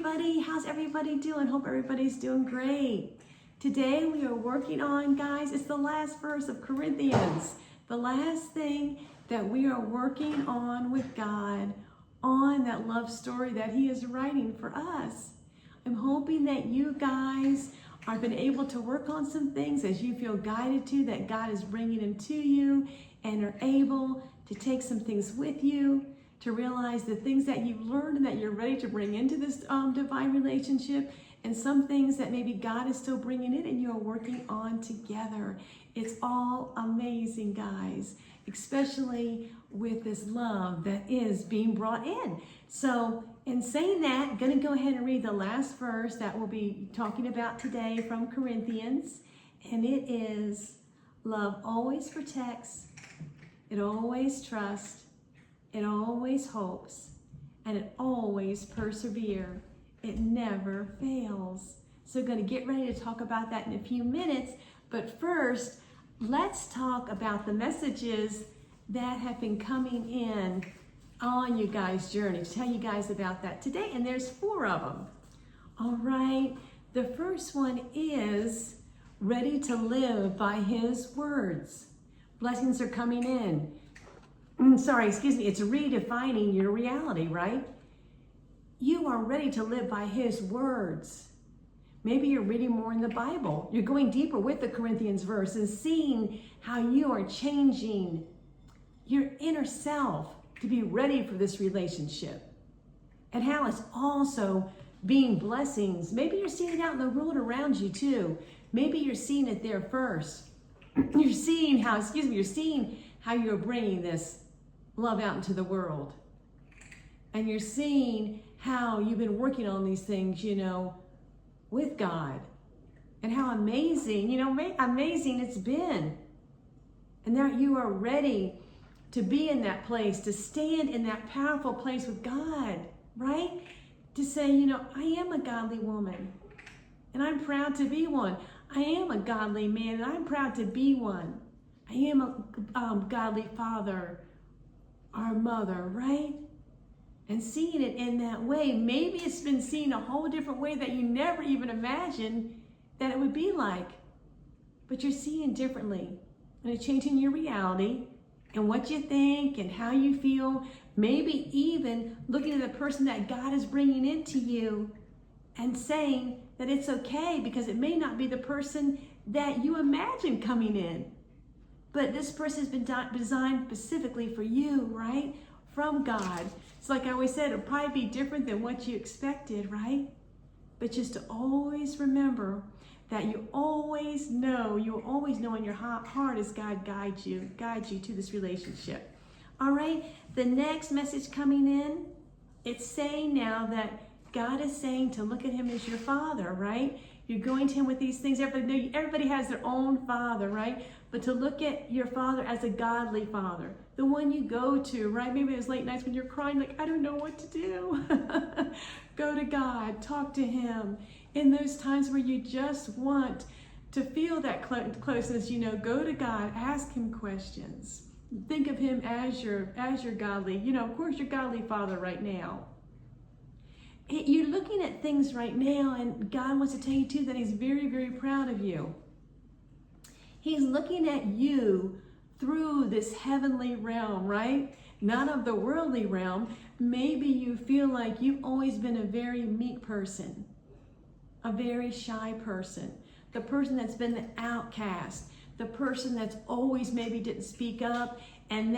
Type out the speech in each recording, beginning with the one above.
everybody. How's everybody doing? Hope everybody's doing great. Today we are working on, guys, it's the last verse of Corinthians. The last thing that we are working on with God on that love story that He is writing for us. I'm hoping that you guys are been able to work on some things as you feel guided to, that God is bringing them to you, and are able to take some things with you, to realize the things that you've learned and that you're ready to bring into this divine relationship, and some things that maybe God is still bringing in and you're working on together. It's all amazing, guys, especially with this love that is being brought in. So in saying that, I'm going to go ahead and read the last verse that we'll be talking about today from Corinthians, and it is, love always protects, it always trusts, it always hopes, and it always perseveres. It never fails. So we're going to get ready to talk about that in a few minutes. But first, let's talk about the messages that have been coming in on you guys' journey. To tell you guys about that today. And there's 4 of them. All right. The first one is ready to live by His words. Blessings are coming in. It's redefining your reality, right? You are ready to live by His words. Maybe you're reading more in the Bible. You're going deeper with the Corinthians verse and seeing how you are changing your inner self to be ready for this relationship. And how it's also being blessings. Maybe you're seeing it out in the world around you too. Maybe you're seeing it there first. You're seeing how you're bringing this love out into the world. And you're seeing how you've been working on these things, with God. And how amazing it's been. And now you are ready to be in that place, to stand in that powerful place with God, right? To say, I am a godly woman, and I'm proud to be one. I am a godly man, and I'm proud to be one. I am a godly father or mother, right? And seeing it in that way, maybe it's been seen a whole different way that you never even imagined that it would be like. But you're seeing differently, and it's changing your reality and what you think and how you feel. Maybe even looking at the person that God is bringing into you and saying that it's okay because it may not be the person that you imagine coming in. But this person has been designed specifically for you, right? From God. So like I always said, it'll probably be different than what you expected, right? But just to always remember that you always know in your heart as God guides you to this relationship. All right, the next message coming in, it's saying now that God is saying to look at Him as your Father, right? You're going to Him with these things. Everybody has their own father, right? But to look at your Father as a godly Father, the one you go to, right? Maybe it was late nights when you're crying, like, I don't know what to do. Go to God, talk to Him. In those times where you just want to feel that closeness, go to God, ask Him questions. Think of Him as your godly, of course, your godly Father right now. You're looking at things right now, and God wants to tell you too that He's very, very proud of you. He's looking at you through this heavenly realm, right? Not of the worldly realm. Maybe you feel like you've always been a very meek person, a very shy person, the person that's been the outcast, the person that's always maybe didn't speak up, and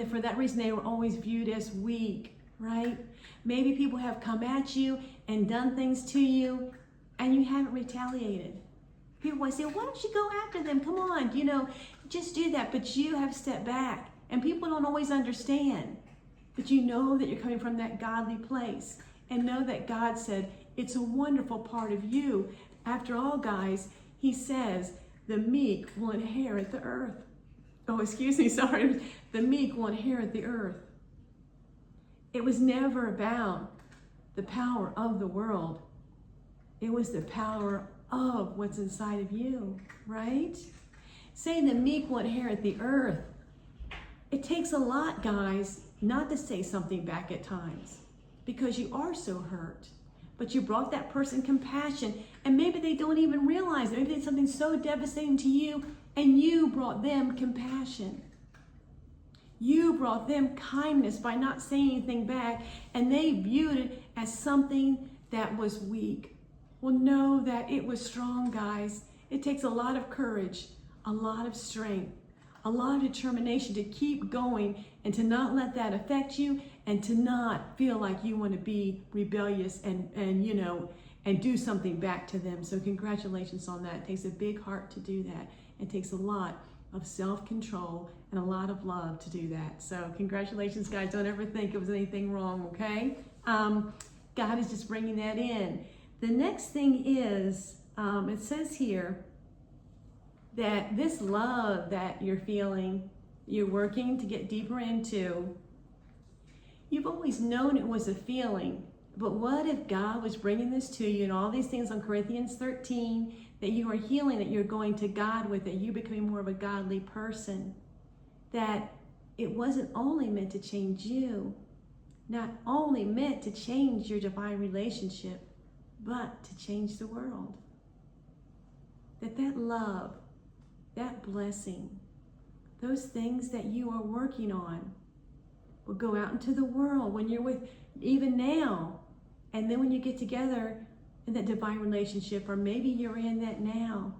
for that reason they were always viewed as weak, right? Maybe people have come at you and done things to you, and you haven't retaliated. People always say, why don't you go after them? Come on, just do that. But you have stepped back, and people don't always understand. But you know that you're coming from that godly place, and know that God said it's a wonderful part of you. After all, guys, He says the meek will inherit the earth. The meek will inherit the earth. It was never about the power of the world. It was the power of what's inside of you, right? Saying the meek will inherit the earth. It takes a lot, guys, not to say something back at times because you are so hurt. but you brought that person compassion, and maybe they don't even realize it. Maybe it's something so devastating to you, and you brought them compassion. You brought them kindness by not saying anything back, and they viewed it as something that was weak. Well, know that it was strong, guys. It takes a lot of courage, a lot of strength, a lot of determination to keep going and to not let that affect you, and to not feel like you want to be rebellious and do something back to them. So congratulations on that. It takes a big heart to do that. It takes a lot of self-control and a lot of love to do that. So congratulations, guys. Don't ever think it was anything wrong, okay? God is just bringing that in. The next thing is, it says here that this love that you're feeling, you're working to get deeper into, you've always known it was a feeling, but what if God was bringing this to you and all these things on Corinthians 13, that you are healing, that you're going to God with, that you're becoming more of a godly person, that it wasn't only meant to change you, not only meant to change your divine relationship, but to change the world. That love, that blessing, those things that you are working on will go out into the world when you're with, even now, and then when you get together in that divine relationship, or maybe you're in that now,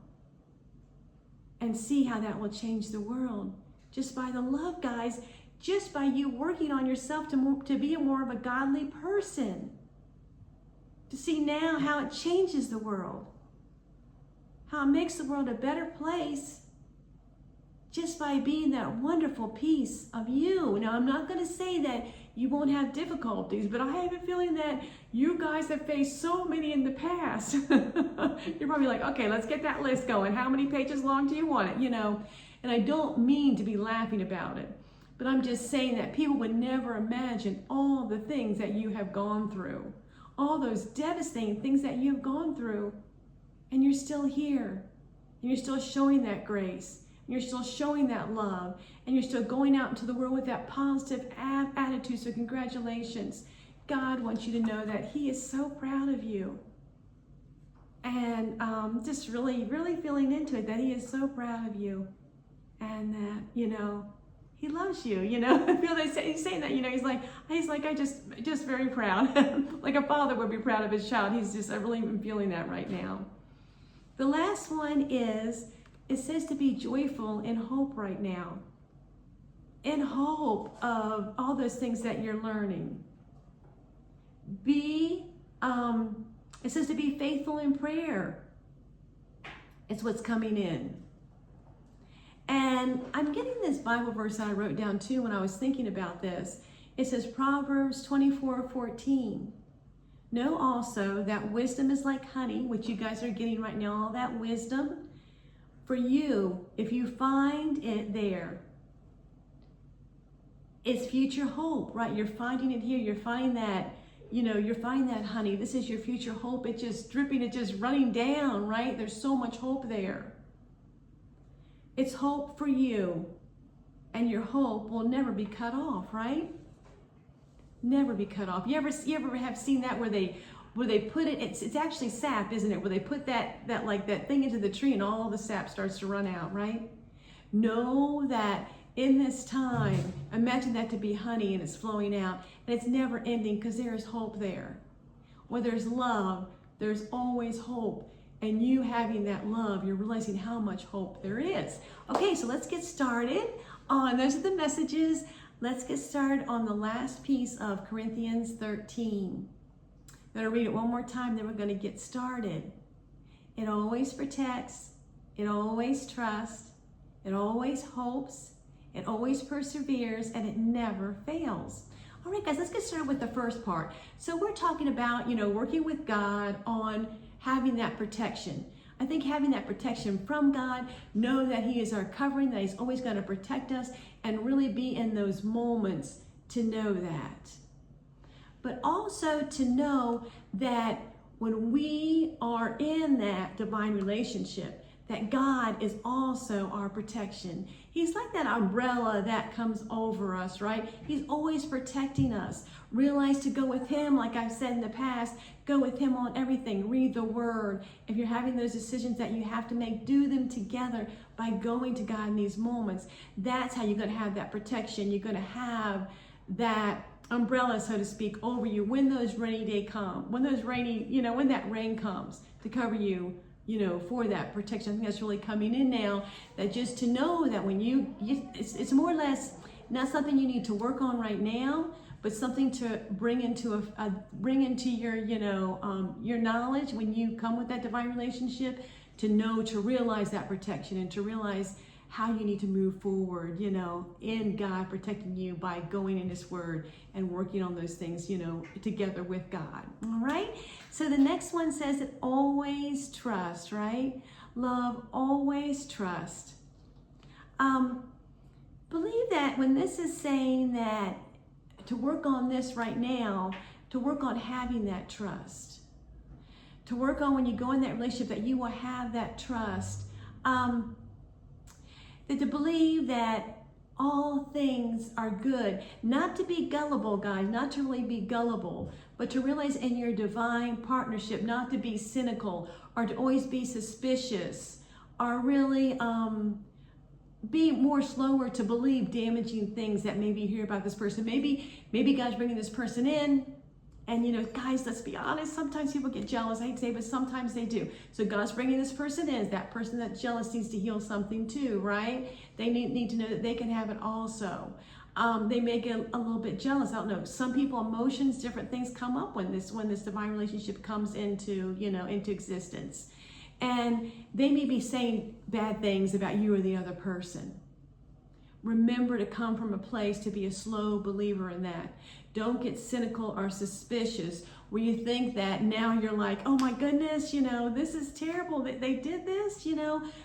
and see how that will change the world. Just by the love, guys, just by you working on yourself to be more of a godly person. To see now how it changes the world, how it makes the world a better place just by being that wonderful piece of you. Now, I'm not going to say that you won't have difficulties, but I have a feeling that you guys have faced so many in the past. You're probably like, okay, let's get that list going. How many pages long do you want it? And I don't mean to be laughing about it, but I'm just saying that people would never imagine all the things that you have gone through, all those devastating things that you've gone through, and you're still here, and you're still showing that grace. You're still showing that love, and you're still going out into the world with that positive attitude. So congratulations. God wants you to know that He is so proud of you. And just really, really feeling into it, that He is so proud of you. And that, He loves you, I feel he's saying that, he's like, I just very proud. Like a father would be proud of his child. I really am feeling that right now. The last one is, it says to be joyful in hope right now. In hope of all those things that you're learning. It says to be faithful in prayer. It's what's coming in. And I'm getting this Bible verse that I wrote down too when I was thinking about this. It says Proverbs 24:14. Know also that wisdom is like honey, which you guys are getting right now, all that wisdom. For you, if you find it there, it's future hope, right? You're finding it here. You're finding that, you're finding that honey. This is your future hope. It's just dripping. It's just running down, right? There's so much hope there. It's hope for you, and your hope will never be cut off, right? Never be cut off. You ever have seen that where they put it? It's actually sap, isn't it? Where they put that thing into the tree, and all the sap starts to run out, right? Know that in this time, imagine that to be honey, and it's flowing out, and it's never ending, because there is hope there. Where there's love, there's always hope. And you having that love, you're realizing how much hope there is. Okay, so let's get started on, those are the messages. Let's get started on the last piece of Corinthians 13. I'm going to read it one more time, then we're going to get started. It always protects, it always trusts, it always hopes, it always perseveres, and it never fails. All right, guys, let's get started with the first part. So we're talking about, working with God on having that protection. I think having that protection from God, know that He is our covering, that He's always going to protect us, and really be in those moments to know that. But also to know that when we are in that divine relationship, that God is also our protection. He's like that umbrella that comes over us, right? He's always protecting us. Realize to go with him, like I've said in the past, go with him on everything. Read the word. If you're having those decisions that you have to make, do them together by going to God in these moments. That's how you're going to have that protection. You're going to have that umbrella, so to speak, over you when those rainy days come, when those rainy, when that rain comes to cover you, for that protection. I think that's really coming in now, that just to know that when it's more or less not something you need to work on right now, but something to bring into bring into your, your knowledge when you come with that divine relationship, to realize that protection and to realize how you need to move forward, in God protecting you by going in his word and working on those things, together with God. All right. So the next one says that always trust, right? Love, always trust. Believe that when this is saying that to work on this right now, to work on having that trust, to work on when you go in that relationship, that you will have that trust. That to believe that all things are good, not to be gullible, guys, not to really be gullible, but to realize in your divine partnership, not to be cynical or to always be suspicious or really be more slower to believe damaging things that maybe you hear about this person. Maybe God's bringing this person in. And guys, let's be honest, sometimes people get jealous, I hate to say, but sometimes they do. So God's bringing this person in. That person that's jealous needs to heal something too, right? They need to know that they can have it also. They may get a little bit jealous. I don't know. Some people, emotions, different things come up when this divine relationship comes into existence. And they may be saying bad things about you or the other person. Remember to come from a place to be a slow believer in that. Don't get cynical or suspicious where you think that now you're like, oh my goodness, this is terrible that they did this,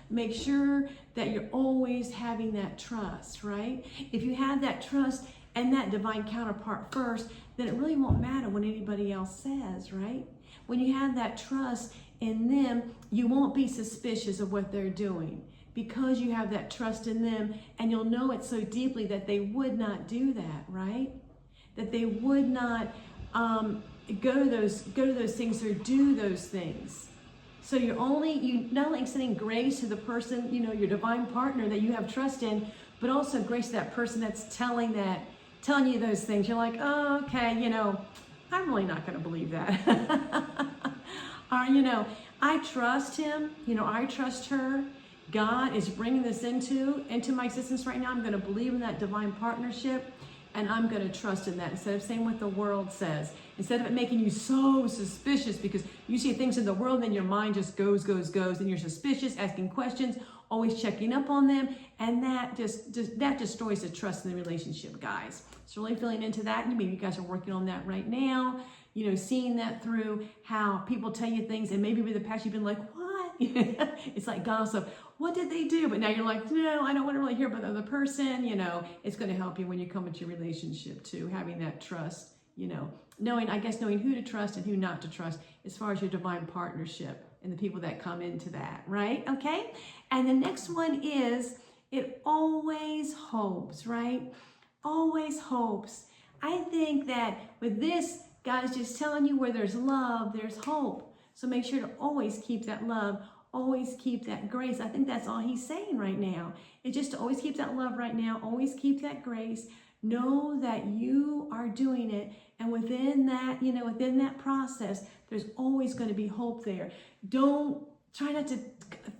Make sure that you're always having that trust, right? If you have that trust and that divine counterpart first, then it really won't matter what anybody else says, right? When you have that trust in them, you won't be suspicious of what they're doing, because you have that trust in them, and you'll know it so deeply that they would not do that, right? That they would not go to those things or do those things. So you're not only extending grace to the person, your divine partner that you have trust in, but also grace to that person that's telling you those things. You're like, oh, okay, I'm really not going to believe that. Or, I trust him, I trust her. God is bringing this into my existence right now. I'm going to believe in that divine partnership, and I'm going to trust in that instead of saying what the world says. Instead of it making you so suspicious because you see things in the world and your mind just goes, and you're suspicious, asking questions, always checking up on them, and that that destroys the trust in the relationship, guys. So really feeling into that, and maybe you guys are working on that right now, seeing that through how people tell you things, and maybe with the past you've been like, what? It's like gossip. What did they do? But now you're like, no, I don't want to really hear about the other person. It's going to help you when you come into your relationship too, having that trust, knowing who to trust and who not to trust as far as your divine partnership and the people that come into that, right? Okay. And the next one is, it always hopes, right? Always hopes. I think that with this, God is just telling you where there's love, there's hope. So make sure to always keep that love, always keep that grace. I think that's all he's saying right now. It's just to always keep that love right now, always keep that grace. Know that you are doing it. And within that, within that process, there's always going to be hope there. Try not to,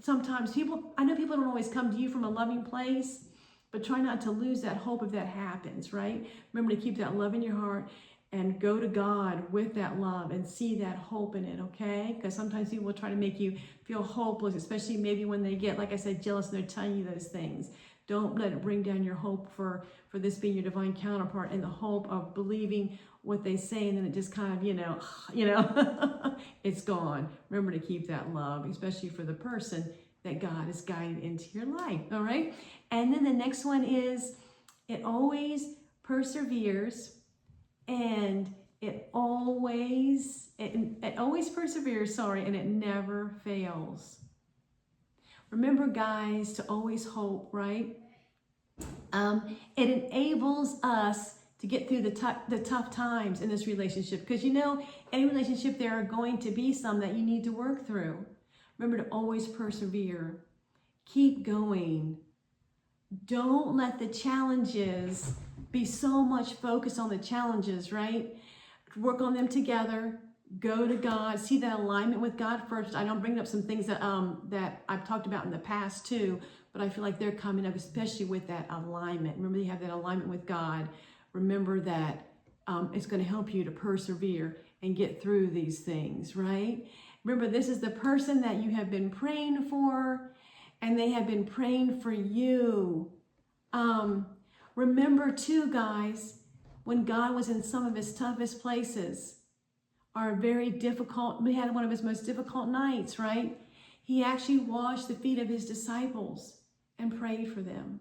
sometimes I know people don't always come to you from a loving place, but try not to lose that hope if that happens, right? Remember to keep that love in your heart and go to God with that love and see that hope in it, okay? Because sometimes people will try to make you feel hopeless, especially maybe when they get, like I said, jealous and they're telling you those things. Don't let it bring down your hope for this being your divine counterpart and the hope of believing what they say, and then it just kind of, it's gone. Remember to keep that love, especially for the person that God is guiding into your life, all right? And then the next one is, it always perseveres, and it always perseveres, and it never fails. Remember, guys, to always hope, right? It enables us to get through the tough times in this relationship. Because you know, any relationship, there are going to be some that you need to work through. Remember to always persevere. Keep going. Don't let the challenges be so much focused on the challenges, right? Work on them together. Go to God. See that alignment with God first. I don't bring up some things that that I've talked about in the past too, but I feel like they're coming up, especially with that alignment. Remember, you have that alignment with God. Remember that it's going to help you to persevere and get through these things, right? Remember, this is the person that you have been praying for, and they have been praying for you. Remember too, guys, when God was in some of his toughest places, are very difficult. We had one of his most difficult nights, right? He actually washed the feet of his disciples and prayed for them.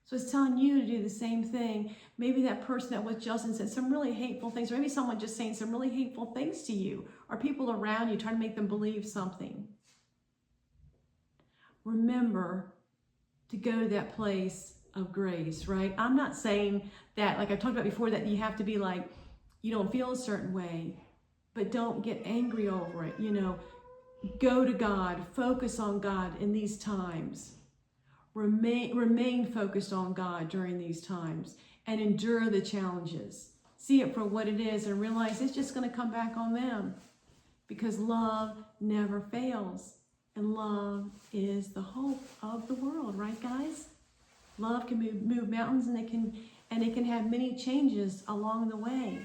So it's telling you to do the same thing. Maybe that person that was jealous and said some really hateful things, or maybe someone just saying some really hateful things to you, or people around you trying to make them believe something. Remember to go to that place of grace, right? I'm not saying that, like I talked about before, that you have to be like, you don't feel a certain way. But don't get angry over it. You know, go to God, focus on God in these times. Remain focused on God during these times and endure the challenges. See it for what it is and realize it's just going to come back on them, because love never fails. And love is the hope of the world, right, guys? Love can move mountains, and it can have many changes along the way,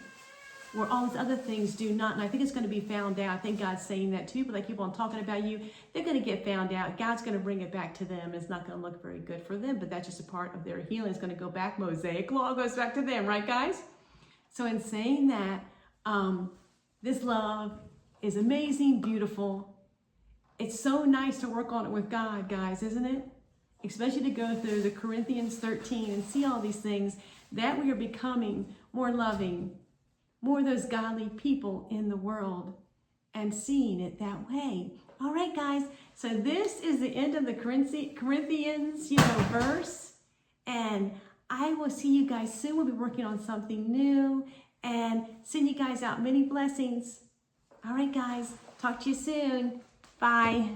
where all these other things do not. And I think it's going to be found out. I think God's saying that too, but they keep on talking about you. They're going to get found out. God's going to bring it back to them. It's not going to look very good for them, but that's just a part of their healing. It's going to go back. Mosaic law goes back to them, right, guys? So in saying that, this love is amazing, beautiful. It's so nice to work on it with God, guys, isn't it? Especially to go through the Corinthians 13 and see all these things, that we are becoming more loving, more of those godly people in the world, and seeing it that way. All right, guys. So this is the end of the Corinthians, verse. And I will see you guys soon. We'll be working on something new and send you guys out many blessings. All right, guys. Talk to you soon. Bye.